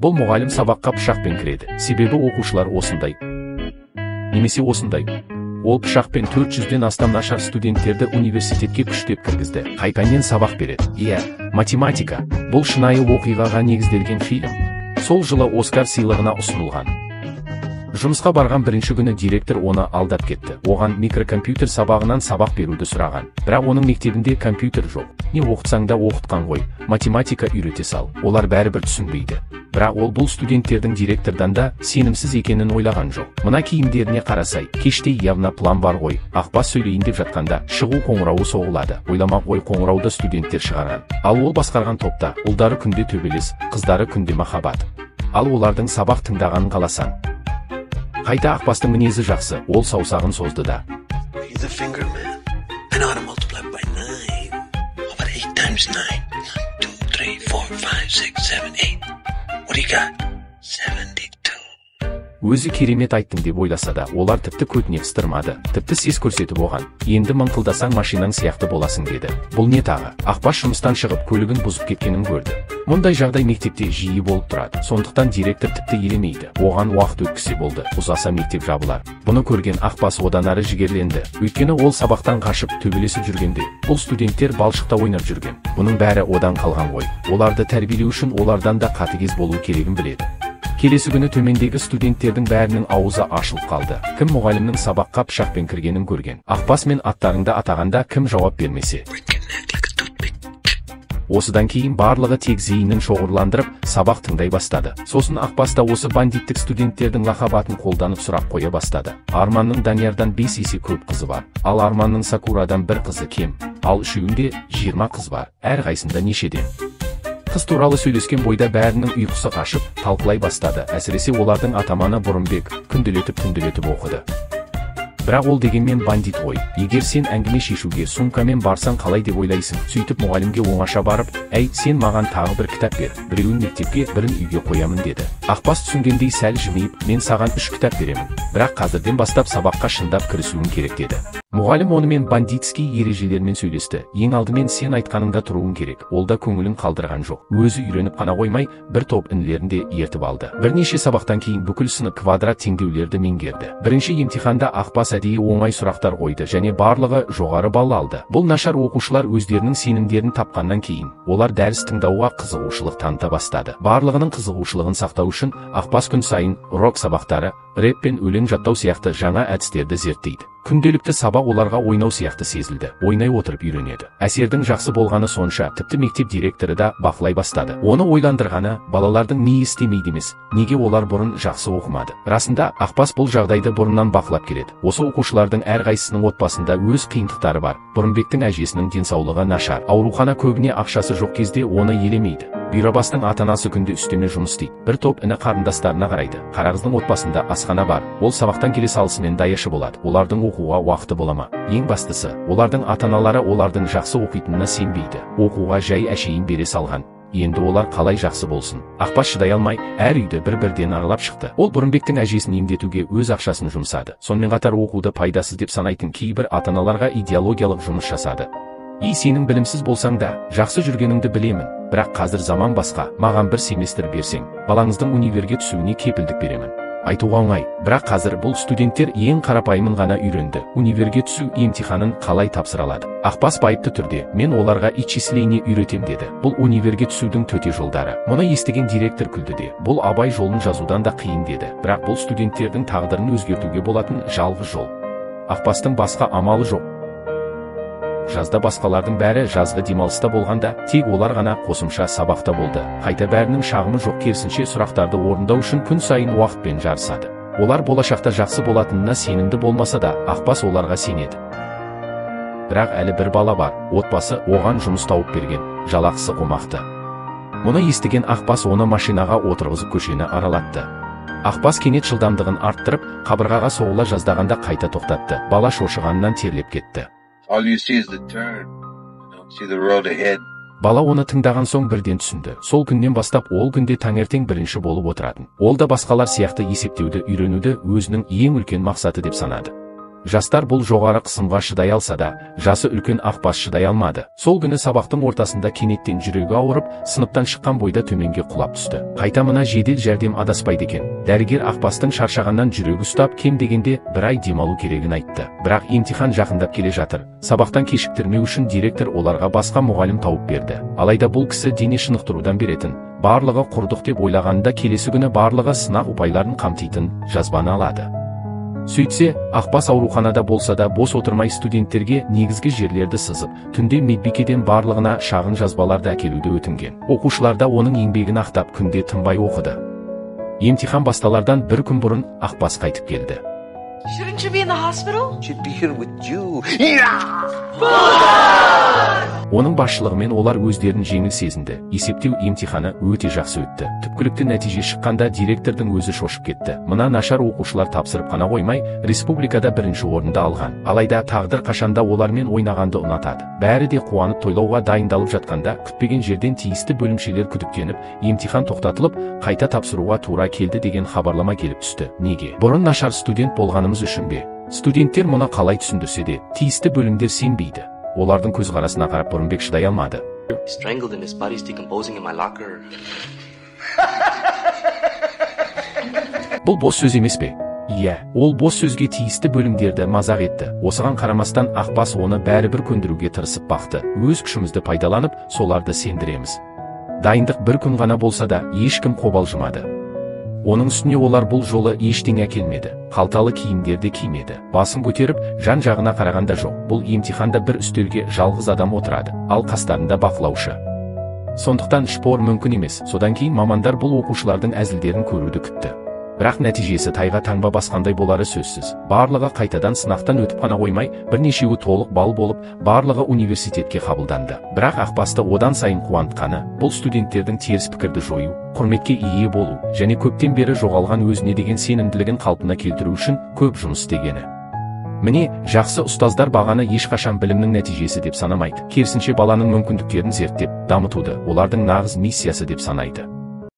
Бұл мұғалім сабаққа пышақпен кіреді. Себебі оқушылар осындай. Немесе осындай. Ол пышақпен 400-ден астам нашар студенттерді университетке күштеп кіргізді. Қай пәннен сабақ береді? Математика. Бұл шынайы оқиғаға негізделген фильм. Сол жылы Оскар сыйлығына ұсынылған. Жұмысқа барған бірінші күні директор оны алдап кетті. Оған микрокомпьютер сабағынан сабақ беруді сұраған. Бірақ оның мектебінде компьютер жоқ. Не оқытсаң да оқытқан ғой. Математика үйрете сал. Олар бәрібір түсінбейді. Бірақ ол бұл студенттердің директордан да сенімсіз екенін ойлаған жоқ. Мына киімдеріне қарасай, кеште явно план бар ғой. Ақбас сөйлейін деп жатқанда шығу қоңырауы соғылады. Ойламақ ой қоңырауды студенттер шығарған. Ал ол басқарған топта ұлдары күнде төбелес, қыздары күнде махаббат. Ал олардың сабақ тыңдағанын қаласаң. Қайта Ақбастың мінезі жақсы, ол саусағын созды да. He's a finger man. I know how to multiply by 9. How about 8 times 9? 1, 2, 3, 4, 5, 6, 7, 8. What do you got? 72. Өзі керемет айттым деп ойласа да, олар тіпті көтіне қыстырмады, тіпті сес көрсетіп оған. Енді мыңқылдасаң машинаң сияқты боласың деді. Бұл не тағы? Ақбас жұмыстан шығып көлігін бұзып кеткенін көрді. Мұндай жағдай мектепте жиі болып тұрады. Сондықтан директор тіпті елемейді. Оған уақыт өткісе болды. Ұзаса мектеп жабылар. Бұны көрген Ақбас одан ары жігерленді. Өйткені ол сабақтан қашып төбелесіп жүргенде, бұл студенттер балшықта ойнап жүрген. Бұның бәрі одан қалған ғой. Оларды тәрбиелеу үшін олардан да қатыгез болу керегін біледі. Келесі күні төмендегі студенттердің бәрінің аузы ашылып қалды. Кім мұғалімнің сабаққа пышақпен кіргенін көрген. Ақбас мен аттарыңды атағанда кім жауап бермесе. Осыдан кейін барлығы тек зейінін шоғырландырып, сабақ тыңдай бастады. Сосын Ақбас та осы бандиттік студенттердің лақабатын қолданып сұрақ қоя бастады. Арманның Даниярдан 5 есе көп қызы бар. Ал Арманның Сакурадан бір қызы кем. Ал үшеуінде 20 қыз бар. Әрқайсында нешеден. Қыз туралы сөйлескен бойда бәрінің ұйқысы қашып, талқылай бастады. Әсіресе олардың атаманы Бұрынбек түнделетіп оқыды. Бірақ ол дегенмен бандит ғой. Егер сен әңгіме шешуге сумкамен барсаң қалай деп ойлайсың? Сөйтіп мұғалімге оңаша барып, әй, сен маған тағы бір кітап бер. Біреуін мектепке, бірін үйге қоямын деді. Ақбас түсінгендей сәл жымиып, мен саған 3 кітап беремін. Бірақ қазірден бастап сабаққа шындап кірісуің керек деді. Мұғалім онымен бандитский ережелермен сөйлесті. Ең алдымен сен айтқаныңда тұруың керек. Ол да көңілін қалдырған жоқ. Өзі үйреніп қана қоймай, бір топ інілерін де ертіп алды. Бірнеше сабақтан кейін бүкіл сынып квадрат теңдеулерді меңгерді. Бірінші емтиханда Ақбас әдейі оңай сұрақтар қойды және барлығы жоғары балл алды. Бұл нашар оқушылар өздерінің сенімдерін тапқаннан кейін, олар дәріс тыңдауға қызығушылық таныта бастады. Барлығының қызығушылығын сақтау үшін Ақбас күн сайын рок сабақтары, рэп пен өлең жаттау сияқты жаңа әдістерді зерттейді. Күнделікті сабақ оларға ойнау сияқты сезілді. Ойнай отырып үйренеді. Әсердің жақсы болғаны сонша, тіпті мектеп директоры да бақылай бастады. Оны ойландырғаны, балалардың не істемейді емес, неге олар бұрын жақсы оқымады. Расында, Ақбас бұл жағдайды бұрыннан бақылап келеді. Осы оқушылардың әрқайсысының отбасында өз қиындықтары бар. Бұрынбектің әжесінің денсаулығы нашар. Аурухана көбіне ақшасы жоқ кезде оны елемейді. Бұйрабастың ата-анасы күнде үстеме жұмыс істейді. Бір топ іні қарындастарына қарайды. Қарағыздың отбасында асхана бар. Ол сабақтан келе салысымен даяшы болады. Олардың оқуға уақыты болама. Ең бастысы, олардың ата-аналары олардың жақсы оқитынына сенбейді. Оқуға жай әшейін бере салған. Енді олар қалай жақсы болсын? Ақбас шыдай алмай, әр үйді бір-бірден аралап шықты. Ол Бұрынбектің әжесін емдетуге өз ақшасын жұмсады. Сонымен қатар оқуды пайдасыз деп санайтын кейбір ата-аналарға идеологиялық жұмыс жасады. Сенің білімсіз болсаң да, жақсы жүргеніңді білемін. Бірақ қазір заман басқа, маған бір семестр берсең, балаңыздың универге түсуіне кепілдік беремін. Айтуға оңай, бірақ қазір бұл студенттер ең қарапайымын ғана үйренді. Универге түсу емтиханын қалай тапсыра алады? Ақбас байыпты түрде, мен оларға исчисление үйретем деді. Бұл универге түсудің төте жолдары. Мұны естіген директор күлді де, бұл абай жолын жазудан да қиын деді. Бірақ бұл студенттердің тағдырын өзгертуге болатын жалғыз жол. Ақбастың басқа амалы жоқ. Жазда басқалардың бәрі жазғы демалыста болғанда, тек олар ғана қосымша сабақта болды. Қайта бәрінің шағымы жоқ, керісінше сұрақтарды орындау үшін күн сайын уақытпен жарысады. Олар болашақта жақсы болатынына сенімді болмаса да, Ақбас оларға сенеді. Бірақ әлі бір бала бар, отбасы оған жұмыс тауып берген, жалақысы қомақты. Мұны естіген Ақбас оны машинаға отырғызып көшені аралатты. Ақбас кенет жылдамдығын арттырып, қабырғаға соғыла жаздағанда қайта тоқтатты. Бала шошығаннан терлеп кетті. All you see is the turn. You don't see the road ahead. Бала оны тыңдаған соң бірден түсінді. Сол күннен бастап ол күнде таңертең бірінші болып отыратын. Ол да басқалар сияқты есептеуді үйренуді өзінің ең үлкен мақсаты деп санады. Жастар бұл жоғары қысымға шыдай алса да, жасы үлкен Ақбас шыдай алмады. Сол күні сабақтың ортасында кенеттен жүрегі ауырып, сыныптан шыққан бойда төменге құлап түсті. Қайта мына жедел жәрдем адаспайды екен. Дәрігер Ақбастың шаршағаннан жүрегі ұстап, кем дегенде бір ай демалу керегін айтты. Бірақ емтихан жақындап келе жатыр. Сабақтан кешіктірмеу үшін директор оларға басқа мұғалім тауып берді. Алайда бұл кісі дене шынықтырудан беретін, барлығы құрдық деп ойлағанда келесі күні барлығы сынақ ұпайларын қамтитын жазбаны алады. Сөйтсе, Ақбас ауруханада болса да бос отырмай студенттерге негізгі жерлерді сызып, түнде медбикеден барлығына шағын жазбаларды әкелуді өтінген. Оқушылар да оның еңбегін ақтап күнде тынбай оқыды. Емтихан басталардан бір күн бұрын Ақбас қайтып келді. Shouldn't you be in the hospital? Should be here with you. Оның басшылығымен олар өздерін жеңіл сезінді. Есептеу емтиханы өте жақсы өтті. Түпкілікті нәтиже шыққанда директордың өзі шошып кетті. Мына нашар оқушылар тапсырып қана қоймай, республикада бірінші орынды алған. Алайда тағдыр қашанда олармен ойнағанды ұнатады. Бәрі де қуанып тойлауға дайындалып жатқанда, күтпеген жерден тиісті бөлімшелер күдіктеніп, емтихан тоқтатылып, қайта тапсыруға тура келді деген хабарлама келіп түсті. Неге? Бұрын нашар студент болғанымыз үшін бе? Студенттер мұны қалай түсіндірсе де, тиісті бөлімдер сенбейді. Олардың көзқарасына қарап Бұрынбек шыдай алмады. Strangled him, his body's decomposing in my locker. Бұл бос сөз емес пе? Иә, ол бос сөзге тиісті бөлімдерді мазақ етті. Осыған қарамастан Ақбас оны бәрібір көндіруге тырысып бақты. Өз күшімізді пайдаланып, соларды сендіреміз. Дайындық бір күн ғана болса да, ешкім қобалжымады. Оның үстіне олар бұл жолы ештеңе әкелмеді. Қалталы киімдерді кимеді. Басын көтеріп, жан-жағына қарағанда жоқ. Бұл емтиханда бір үстелге жалғыз адам отырады, ал қастарында бақылаушы. Сондықтан шпор мүмкін емес. Содан кейін мамандар бұл оқушылардың әзілдерін көруді күтті. Бірақ нәтижесі тайға таңба басқандай болары сөзсіз. Барлығы қайтадан сынақтан өтіп қана қоймай, бірнешеуі толық балл болып, барлығы университетке қабылданды. Бірақ Ақбасты одан сайын қуантқаны, бұл студенттердің теріс пікірді жою, құрметке ие болу, және көптен бері жоғалған өзіне деген сенімділігін қалпына келтіру үшін көп жұмыс істегені. Міне, жақсы ұстаздар бағаны ешқашан білімнің нәтижесі деп санамайды. Керісінше баланың мүмкіндіктерін зерттеп, дамытуды олардың нағыз миссиясы деп санайды.